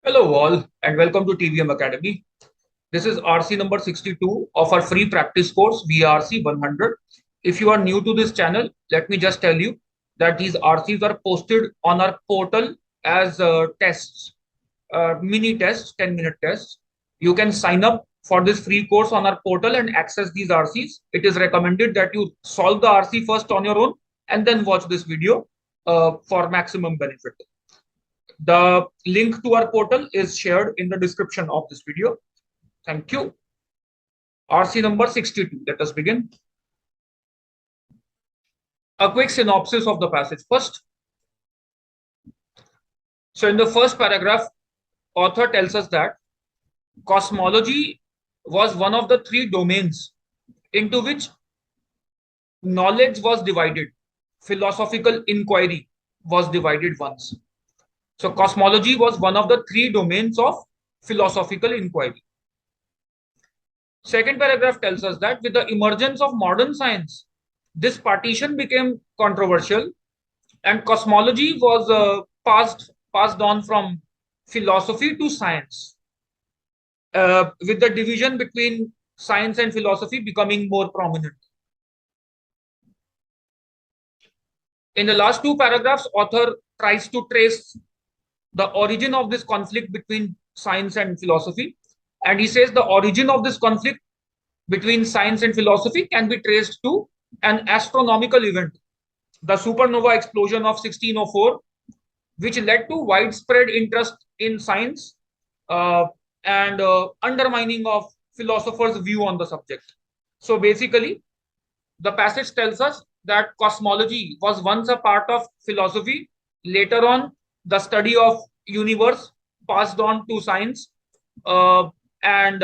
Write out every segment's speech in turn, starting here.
Hello all and welcome to TVM Academy. This is RC number 62 of our free practice course VARC 100. If you are new to this channel, let me just tell you that these RCs are posted on our portal as tests, mini tests, 10-minute tests. You can sign up for this free course on our portal and access these RCs. It is recommended that you solve the RC first on your own and then watch this video for maximum benefit. The link to our portal is shared in the description of this video. Thank you. RC number 62. Let us begin. A quick synopsis of the passage first. So in the first paragraph, author tells us that cosmology was one of the three domains into which knowledge was divided. Philosophical inquiry was divided once. So cosmology was one of the three domains of philosophical inquiry. Second paragraph tells us that with the emergence of modern science, this partition became controversial and cosmology was passed on from philosophy to science, with the division between science and philosophy becoming more prominent. In the last two paragraphs, author tries to trace the origin of this conflict between science and philosophy. And he says the origin of this conflict between science and philosophy can be traced to an astronomical event, the supernova explosion of 1604, which led to widespread interest in science and undermining of philosophers' view on the subject. So basically, the passage tells us that cosmology was once a part of philosophy. Later on, the study of universe passed on to science, and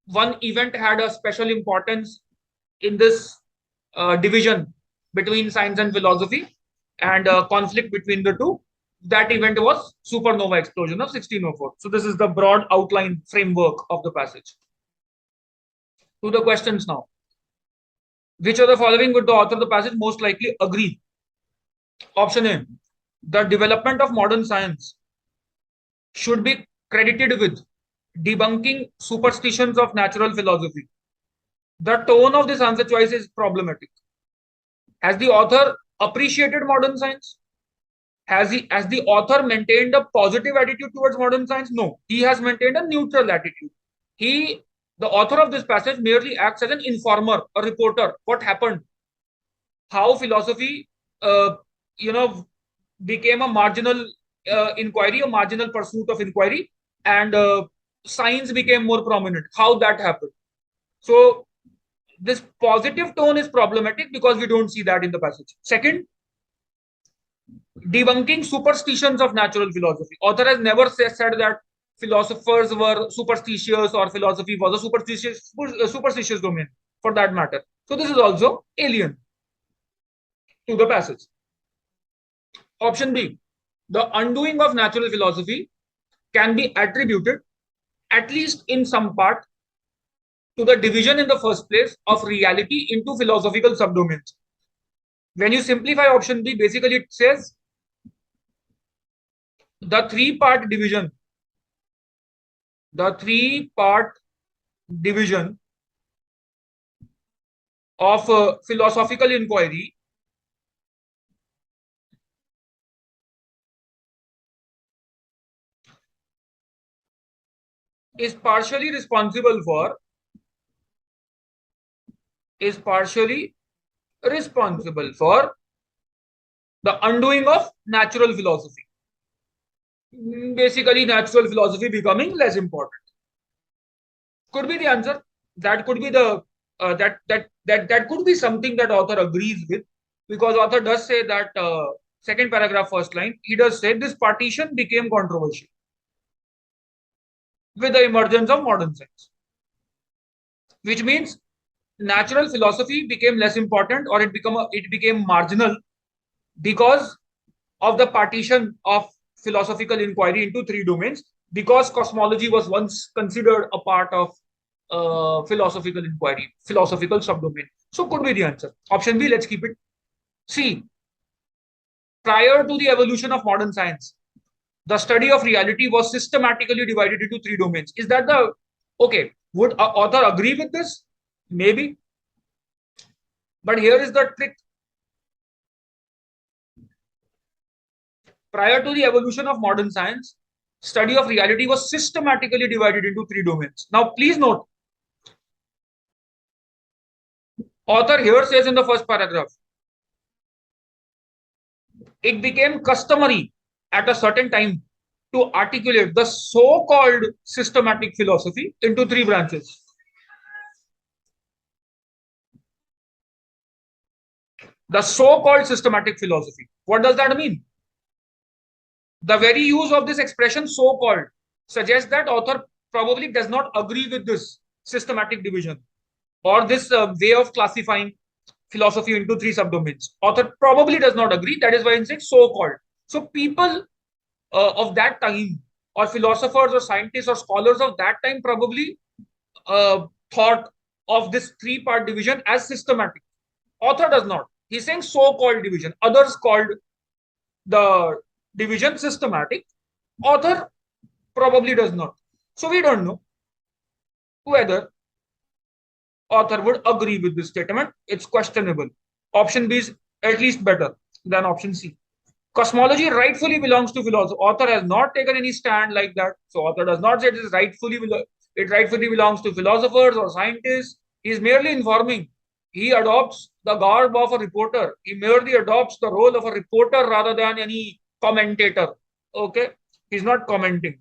one event had a special importance in this division between science and philosophy and conflict between the two. That event was supernova explosion of 1604. So this is the broad outline framework of the passage. To the questions now. Which of the following would the author of the passage most likely agree? Option A, the development of modern science should be credited with debunking superstitions of natural philosophy. The tone of this answer choice is problematic. Has the author appreciated modern science? Has the author maintained a positive attitude towards modern science? No, he has maintained a neutral attitude. The author of this passage merely acts as an informer, a reporter. What happened? How philosophy, became a marginal inquiry, a marginal pursuit of inquiry, and science became more prominent. How that happened? So this positive tone is problematic because we don't see that in the passage. Second, debunking superstitions of natural philosophy. Author has never said that philosophers were superstitious or philosophy was a superstitious domain for that matter. So this is also alien to the passage. Option B, the undoing of natural philosophy can be attributed, at least in some part, to the division in the first place of reality into philosophical subdomains. When you simplify option B, basically it says the three-part division of philosophical inquiry is partially responsible for the undoing of natural philosophy. Basically, natural philosophy becoming less important. Could be the answer. That could be the that could be something that author agrees with, because author does say that second paragraph, first line, he does say this partition became controversial with the emergence of modern science, which means natural philosophy became less important, or it became marginal because of the partition of philosophical inquiry into three domains, because cosmology was once considered a part of philosophical inquiry, philosophical subdomain. So could be the answer. Option B, let's keep it. C, prior to the evolution of modern science, the study of reality was systematically divided into three domains. Is that the okay? Would author agree with this? Maybe. But here is the trick. Prior to the evolution of modern science, study of reality was systematically divided into three domains. Now, please note, author here says in the first paragraph, it became customary at a certain time to articulate the so-called systematic philosophy into three branches. The so-called systematic philosophy. What does that mean? The very use of this expression so-called suggests that author probably does not agree with this systematic division or this way of classifying philosophy into three subdomains. Author probably does not agree. That is why it says so-called. So people of that time, or philosophers or scientists or scholars of that time, probably thought of this three-part division as systematic. Author does not. He's saying so-called division. Others called the division systematic. Author probably does not. So we don't know whether author would agree with this statement. It's questionable. Option B is at least better than option C. Cosmology rightfully belongs to philosophy. Author has not taken any stand like that. So author does not say it rightfully belongs to philosophers or scientists. He is merely informing. He adopts the garb of a reporter. He merely adopts the role of a reporter rather than any commentator. Okay? He's not commenting.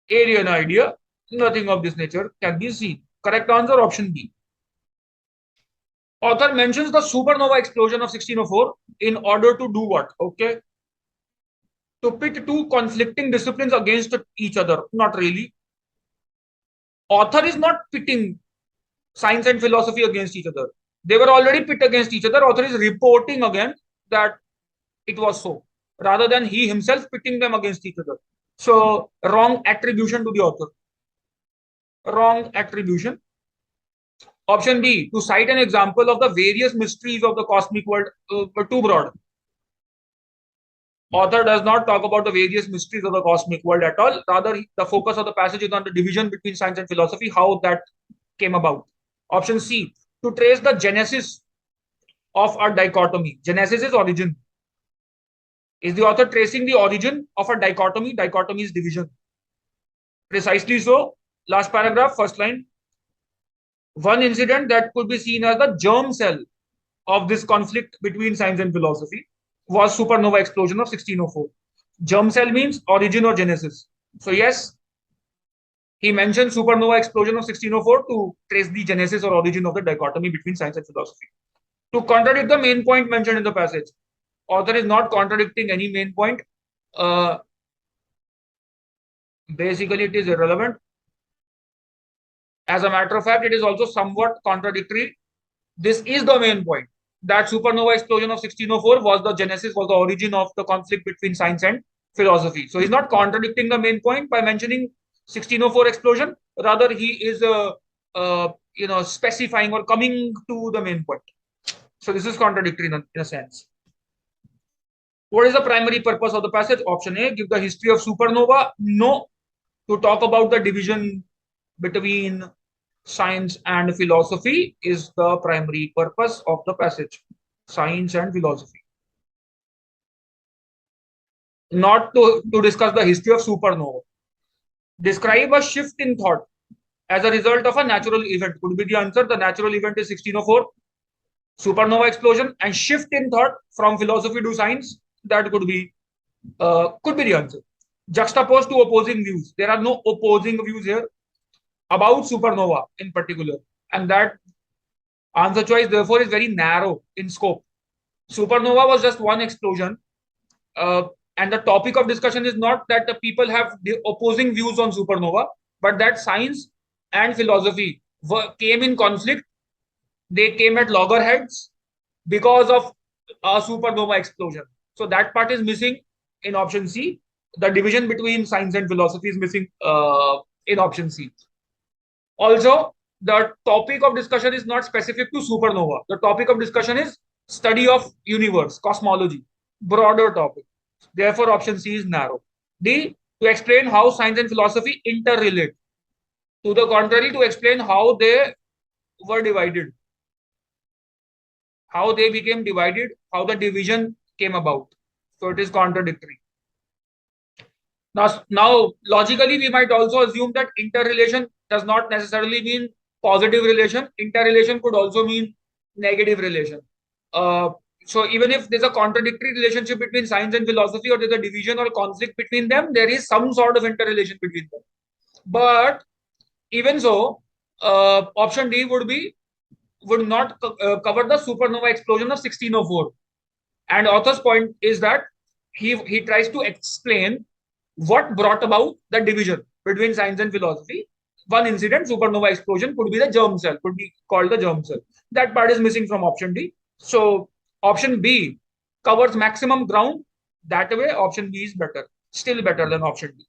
Alien idea. Nothing of this nature can be seen. Correct answer, option B. Author mentions the supernova explosion of 1604 in order to do what? Okay. To pit two conflicting disciplines against each other. Not really. Author is not pitting science and philosophy against each other. They were already pit against each other. Author is reporting again that it was so, rather than he himself pitting them against each other. So, wrong attribution to the author. Wrong attribution. Option B, to cite an example of the various mysteries of the cosmic world, too broad. Author does not talk about the various mysteries of the cosmic world at all. Rather, the focus of the passage is on the division between science and philosophy, how that came about. Option C, to trace the genesis of a dichotomy. Genesis is origin. Is the author tracing the origin of a dichotomy? Dichotomy is division. Precisely so. Last paragraph, first line. One incident that could be seen as the germ cell of this conflict between science and philosophy was supernova explosion of 1604. Germ cell means origin or genesis. So yes, he mentioned supernova explosion of 1604 to trace the genesis or origin of the dichotomy between science and philosophy. To contradict the main point mentioned in the passage, author is not contradicting any main point. Basically, it is irrelevant. As a matter of fact, it is also somewhat contradictory. This is the main point, that supernova explosion of 1604 was the genesis, was the origin of the conflict between science and philosophy. So he's not contradicting the main point by mentioning 1604 explosion. Rather, he is specifying or coming to the main point. So this is contradictory in a sense. What is the primary purpose of the passage? Option A, give the history of supernova. No, to talk about the division between science and philosophy is the primary purpose of the passage. Science and philosophy. Not to discuss the history of supernova. Describe a shift in thought as a result of a natural event. Could be the answer. The natural event is 1604. Supernova explosion and shift in thought from philosophy to science. That could be the answer. Juxtaposed to opposing views. There are no opposing views here about supernova in particular, and that answer choice therefore is very narrow in scope. Supernova was just one explosion, and the topic of discussion is not that the people have the opposing views on supernova, but that science and philosophy came in conflict. They came at loggerheads because of a supernova explosion. So that part is missing in option C. The division between science and philosophy is missing in option C. Also, the topic of discussion is not specific to supernova. The topic of discussion is study of universe, cosmology, broader topic. Therefore, option C is narrow. D, to explain how science and philosophy interrelate. To the contrary, to explain how they were divided, how they became divided, how the division came about. So it is contradictory. Now, logically, we might also assume that interrelation does not necessarily mean positive relation. Interrelation could also mean negative relation. Uh, so even if there's a contradictory relationship between science and philosophy, or there's a division or conflict between them, there is some sort of interrelation between them. But even so, option D would not cover the supernova explosion of 1604. And author's point is that he tries to explain what brought about the division between science and philosophy. One incident, supernova explosion, could be the germ cell, could be called the germ cell. That part is missing from option D. So option B covers maximum ground. That way, option B is better, still better than option D.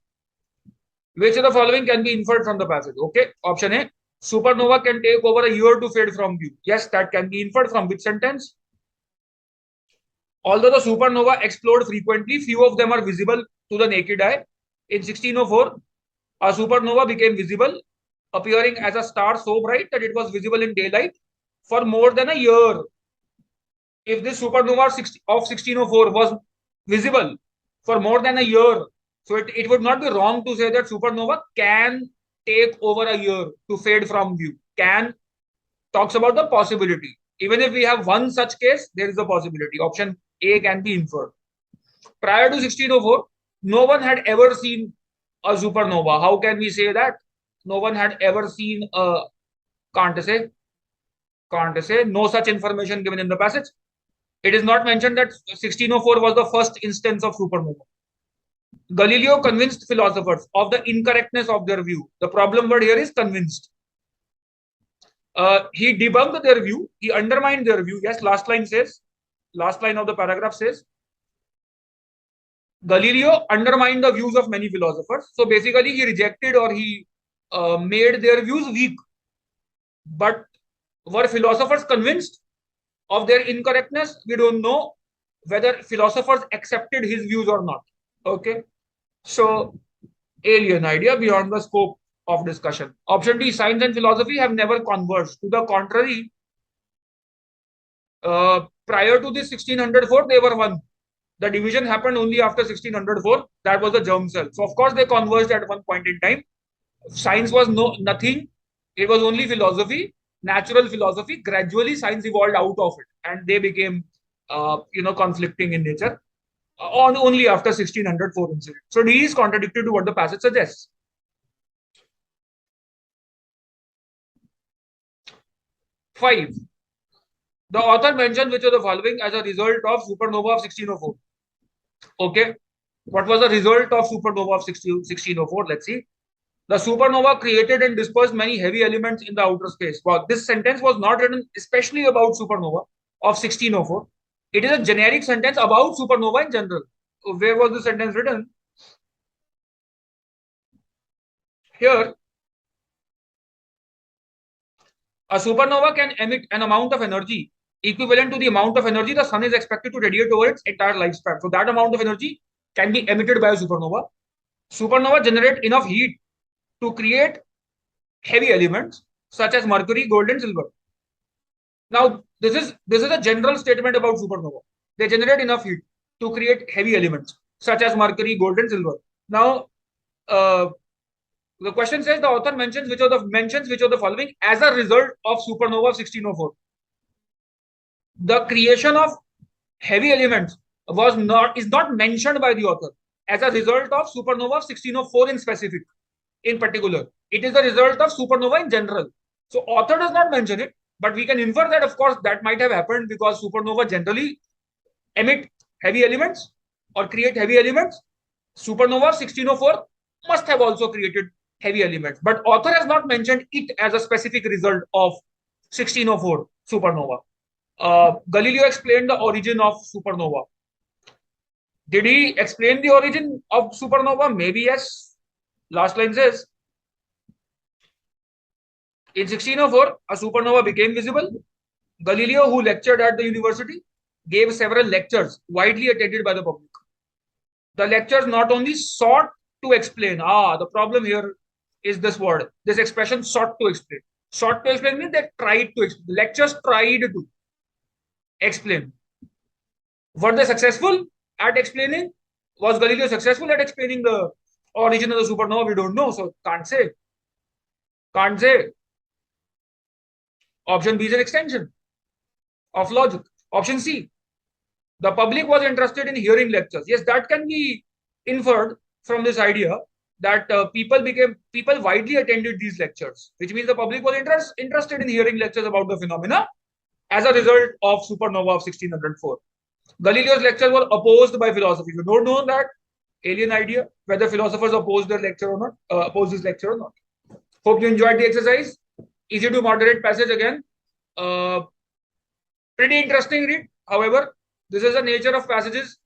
Which of the following can be inferred from the passage? Okay, option A, supernova can take over a year to fade from view. Yes, that can be inferred from which sentence? Although the supernova explode frequently, few of them are visible to the naked eye. In 1604, a supernova became visible, appearing as a star so bright that it was visible in daylight for more than a year. If this supernova of 1604 was visible for more than a year, so it would not be wrong to say that supernova can take over a year to fade from view. Can talks about the possibility. Even if we have one such case, there is a possibility. Option A can be inferred. Prior to 1604, no one had ever seen a supernova. How can we say that? No one had ever seen a, can't say, no such information given in the passage. It is not mentioned that 1604 was the first instance of supernova. Galileo convinced philosophers of the incorrectness of their view. The problem word here is convinced. He debunked their view. He undermined their view. Yes, last line of the paragraph says, Galileo undermined the views of many philosophers. So basically, he rejected or he made their views weak. But were philosophers convinced of their incorrectness? We don't know whether philosophers accepted his views or not. Okay. So, alien idea beyond the scope of discussion. Option D, science and philosophy have never converged. To the contrary, prior to this 1604, they were one. The division happened only after 1604. That was the germ cell. So, of course, they converged at one point in time. Science was nothing. It was only philosophy, natural philosophy. Gradually, science evolved out of it, and they became, conflicting in nature. On only after 1604 incident. So D is contradictory to what the passage suggests. 5. The author mentioned which of the following as a result of supernova of 1604. Okay. What was the result of supernova of 1604? Let's see. The supernova created and dispersed many heavy elements in the outer space. Well, this sentence was not written especially about supernova of 1604. It is a generic sentence about supernova in general. Where was the sentence written? Here, a supernova can emit an amount of energy equivalent to the amount of energy the sun is expected to radiate over its entire lifespan. So that amount of energy can be emitted by a supernova. Supernova generate enough heat to create heavy elements such as mercury, gold, and silver. Now, this is a general statement about supernova. They generate enough heat to create heavy elements such as mercury, gold, and silver. Now, the question says the author mentions which of the following as a result of supernova of 1604. The creation of heavy elements is not mentioned by the author as a result of supernova of 1604 in specific, in particular. It is the result of supernova in general. So author does not mention it, but we can infer that of course that might have happened because supernova generally emit heavy elements or create heavy elements. Supernova of 1604 must have also created heavy elements, but author has not mentioned it as a specific result of 1604 supernova. Galileo explained the origin of supernova. Did he explain the origin of supernova? Maybe yes. Last line says, in 1604, a supernova became visible. Galileo, who lectured at the university, gave several lectures widely attended by the public. The lectures not only sought to explain, the problem here is this word, this expression sought to explain. Sought to explain means they tried to explain. The lectures tried to explain. Were they successful at explaining? Was Galileo successful at explaining the origin of the supernova? We don't know, so can't say. Can't say. Option B is an extension of logic. Option C, the public was interested in hearing lectures. Yes, that can be inferred from this idea that people widely attended these lectures, which means the public was interested in hearing lectures about the phenomena as a result of supernova of 1604. Galileo's lectures were opposed by philosophers. You don't know that alien idea, whether philosophers oppose their lecture or not, oppose this lecture or not. Hope you enjoyed the exercise. Easy to moderate passage again. Pretty interesting read. However, this is the nature of passages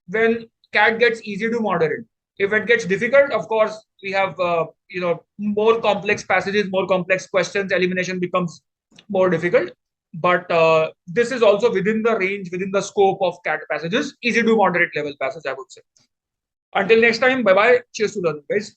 when CAT gets easy to moderate. If it gets difficult, of course, we have more complex passages, more complex questions. Elimination becomes more difficult. But this is also within the range, within the scope of CAT passages. Easy to moderate level passage, I would say. Until next time, bye bye. Cheers to learning, guys.